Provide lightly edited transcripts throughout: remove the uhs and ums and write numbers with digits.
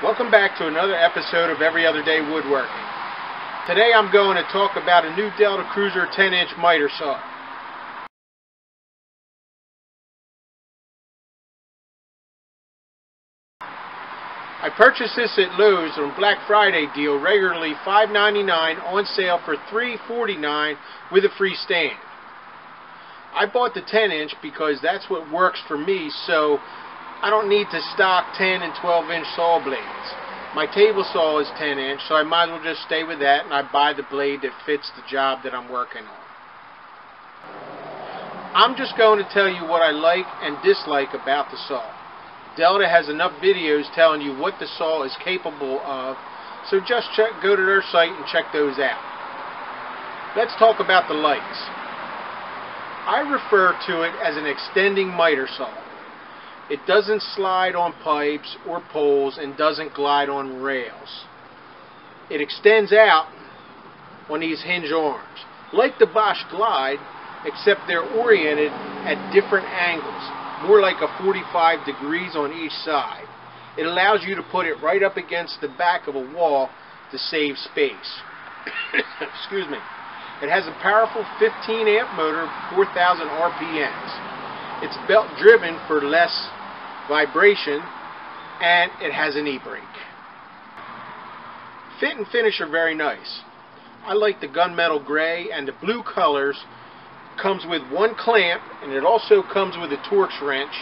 Welcome back to another episode of Every Other Day Woodworking. Today I'm going to talk about a new Delta Cruiser 10-inch miter saw. I purchased this at Lowe's on Black Friday deal, regularly $5.99, on sale for $3.49 with a free stand. I bought the 10-inch because that's what works for me, so I don't need to stock 10 and 12-inch saw blades. My table saw is 10-inch, so I might as well just stay with that, and I buy the blade that fits the job that I'm working on. I'm just going to tell you what I like and dislike about the saw. Delta has enough videos telling you what the saw is capable of, so just go to their site and check those out. Let's talk about the likes. I refer to it as an extending miter saw. It doesn't slide on pipes or poles and doesn't glide on rails. It extends out on these hinge arms, like the Bosch Glide, except they're oriented at different angles, more like a 45 degrees on each side. It allows you to put it right up against the back of a wall to save space. Excuse me. It has a powerful 15 amp motor, 4,000 RPMs. It's belt driven for less vibration, and it has an e-brake. Fit and finish are very nice. I like the gunmetal gray and the blue colors. Comes with one clamp, and it also comes with a Torx wrench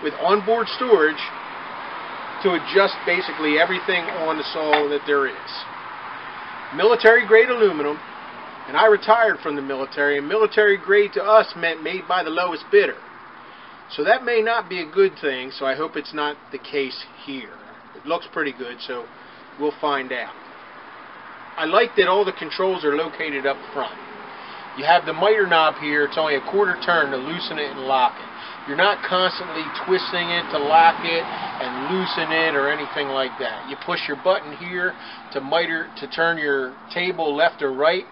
with onboard storage to adjust basically everything on the saw that there is. Military grade aluminum, and I retired from the military, and military grade to us meant made by the lowest bidder. So that may not be a good thing, so I hope it's not the case here. It looks pretty good, so we'll find out. I like that all the controls are located up front. You have the miter knob here. It's only a quarter turn to loosen it and lock it. You're not constantly twisting it to lock it and loosen it or anything like that. You push your button here to turn your table left or right,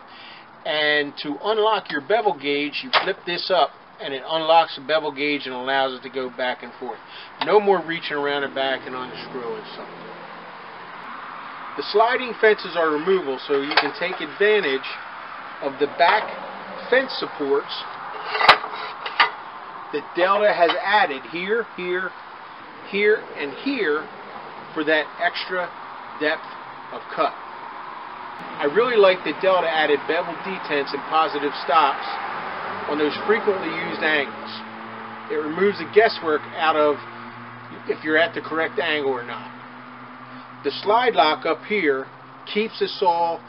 and to unlock your bevel gauge, you flip this up and it unlocks the bevel gauge and allows it to go back and forth. No more reaching around the back and unscrewing something. The sliding fences are removable, so you can take advantage of the back fence supports that Delta has added here, here, here, and here for that extra depth of cut. I really like that Delta added bevel detents and positive stops on those frequently used angles. It removes the guesswork out of if you're at the correct angle or not. The slide lock up here keeps the saw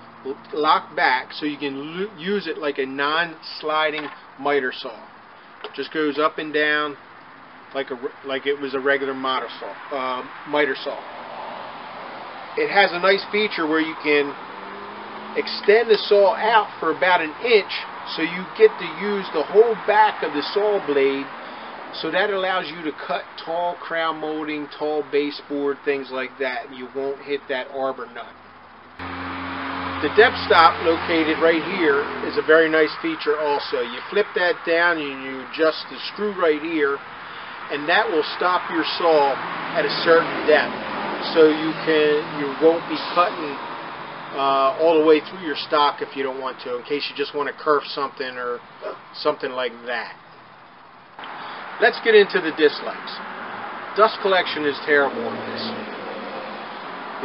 locked back so you can use it like a non-sliding miter saw. It just goes up and down like it was a regular miter saw. It has a nice feature where you can extend the saw out for about an inch, so you get to use the whole back of the saw blade, so that allows you to cut tall crown molding, tall baseboard, things like that, and you won't hit that arbor nut. The depth stop located right here is a very nice feature also. You flip that down and you adjust the screw right here, and that will stop your saw at a certain depth, so you won't be cutting all the way through your stock if you don't want to, in case you just want to kerf something or something like that. Let's get into the dislikes. Dust collection is terrible on this.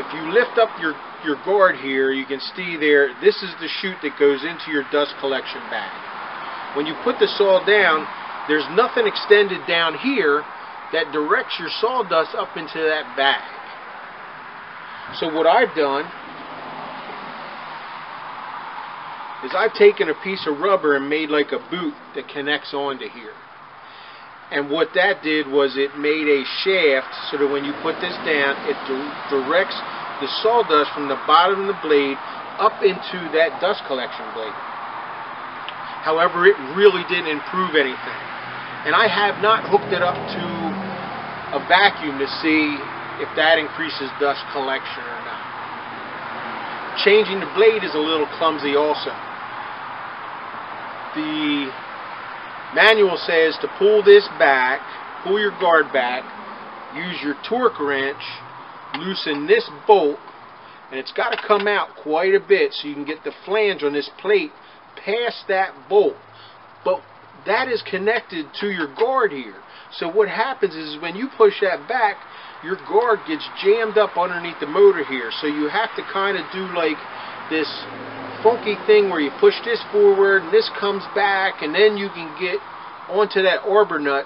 If you lift up your guard here, you can see there, this is the chute that goes into your dust collection bag. When you put the saw down, there's nothing extended down here that directs your sawdust up into that bag. So what I've done is I've taken a piece of rubber and made like a boot that connects onto here. And what that did was it made a shaft so that when you put this down, it directs the sawdust from the bottom of the blade up into that dust collection blade. However, it really didn't improve anything. And I have not hooked it up to a vacuum to see if that increases dust collection or not. Changing the blade is a little clumsy also. The manual says to pull this back, pull your guard back, use your torque wrench loosen this bolt, and it's got to come out quite a bit so you can get the flange on this plate past that bolt. But that is connected to your guard here. So what happens is when you push that back, your guard gets jammed up underneath the motor here. So you have to kind of do like this funky thing where you push this forward and this comes back, and then you can get onto that arbor nut.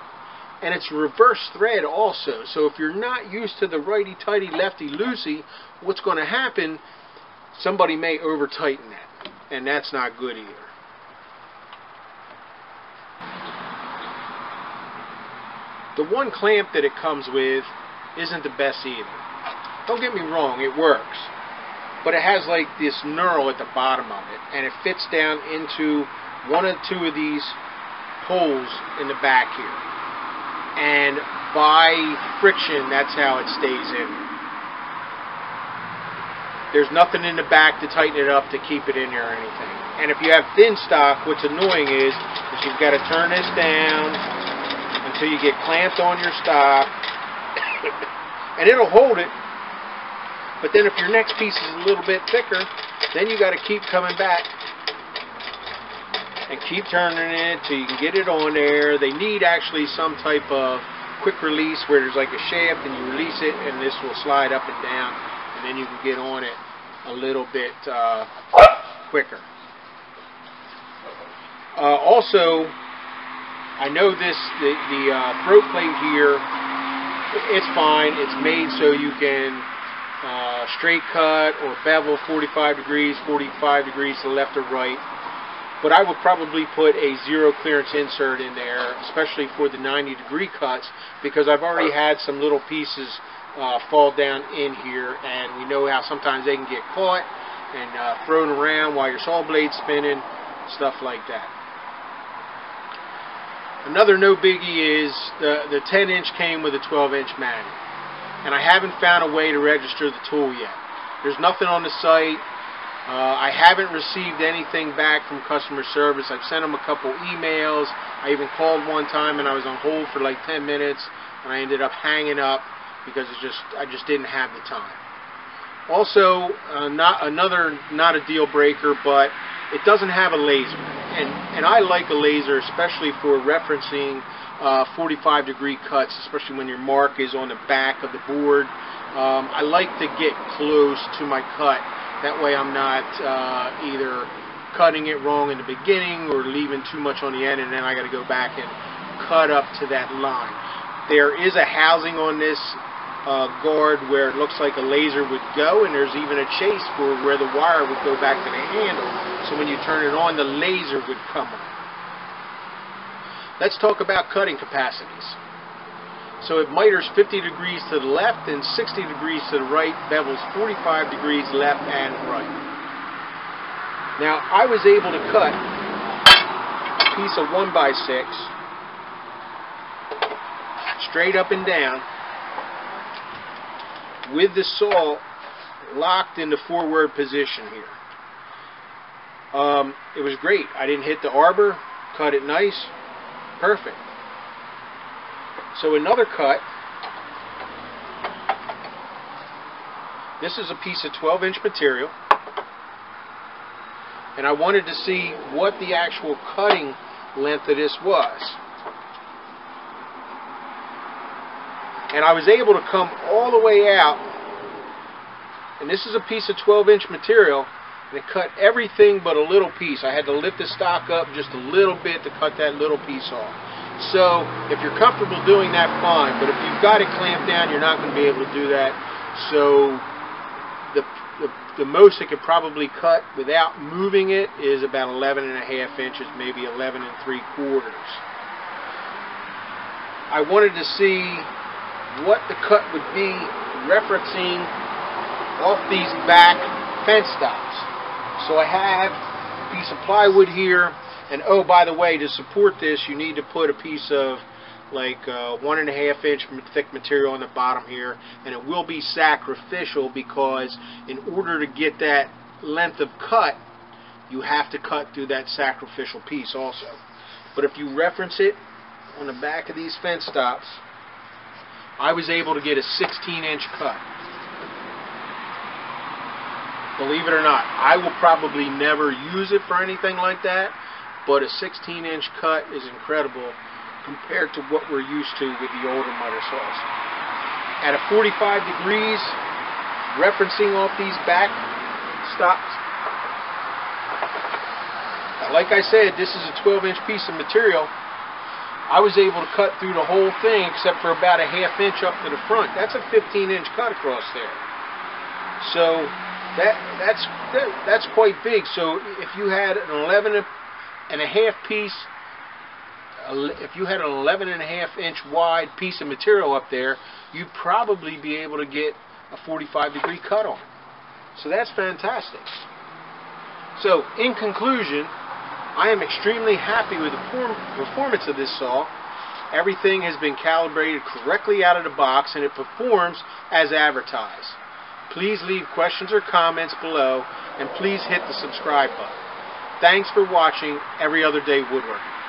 And it's reverse thread also. So if you're not used to the righty-tighty, lefty-loosey, what's going to happen, somebody may over-tighten that. And that's not good either. The one clamp that it comes with isn't the best either. Don't get me wrong, it works. But it has like this knurl at the bottom of it. And it fits down into one or two of these holes in the back here. And by friction, that's how it stays in. There's nothing in the back to tighten it up to keep it in there or anything. And if you have thin stock, what's annoying is you've got to turn this down until you get clamped on your stock. And it'll hold it. But then if your next piece is a little bit thicker, then you got to keep coming back and keep turning it till you can get it on there. They need actually some type of quick release where there's like a shaft and you release it and this will slide up and down, and then you can get on it a little bit quicker. Also, I know the throat plate here, it's fine. It's made so you can straight cut or bevel 45 degrees, 45 degrees to the left or right. But I would probably put a zero clearance insert in there, especially for the 90-degree cuts, because I've already had some little pieces fall down in here, and we know how sometimes they can get caught and thrown around while your saw blade's spinning, stuff like that. Another no biggie is the 10-inch came with a 12-inch manual, and I haven't found a way to register the tool yet. There's nothing on the site. I haven't received anything back from customer service. I've sent them a couple emails. I even called one time and I was on hold for like 10 minutes, and I ended up hanging up because I just didn't have the time. Also, not a deal breaker, but it doesn't have a laser, and I like a laser, especially for referencing 45-degree cuts, especially when your mark is on the back of the board. I like to get close to my cut. That way I'm not either cutting it wrong in the beginning or leaving too much on the end, and then I got to go back and cut up to that line. There is a housing on this guard where it looks like a laser would go, and there's even a chase for where the wire would go back to the handle, so when you turn it on, the laser would come on. Let's talk about cutting capacities. So it miters 50 degrees to the left and 60 degrees to the right, bevels 45 degrees left and right. Now, I was able to cut a piece of 1x6 straight up and down with the saw locked in the forward position here. It was great. I didn't hit the arbor, cut it nice, perfect. So another cut, this is a piece of 12-inch material, and I wanted to see what the actual cutting length of this was. And I was able to come all the way out, and this is a piece of 12-inch material, and it cut everything but a little piece. I had to lift the stock up just a little bit to cut that little piece off. So if you're comfortable doing that, fine, but if you've got it clamped down, you're not going to be able to do that. So the most it could probably cut without moving it is about 11.5 inches, maybe 11 3/4. I wanted to see what the cut would be referencing off these back fence stops. So I have a piece of plywood here. And oh, by the way, to support this, you need to put a piece of like 1.5 inch thick material on the bottom here, and it will be sacrificial because in order to get that length of cut, you have to cut through that sacrificial piece also. But if you reference it on the back of these fence stops, I was able to get a 16-inch cut. Believe it or not, I will probably never use it for anything like that, but a 16-inch cut is incredible compared to what we're used to with the older miter saws. At a 45 degrees, referencing off these back stops. Like I said, this is a 12-inch piece of material. I was able to cut through the whole thing except for about a ½ inch up to the front. That's a 15-inch cut across there. So that's quite big. So if you had an 11 and a half piece, if you had an 11 and a half inch wide piece of material up there, you'd probably be able to get a 45-degree cut on. So that's fantastic. So in conclusion, I am extremely happy with the performance of this saw. Everything has been calibrated correctly out of the box, and it performs as advertised. Please leave questions or comments below, and please hit the subscribe button. Thanks for watching Every Other Day Woodworking.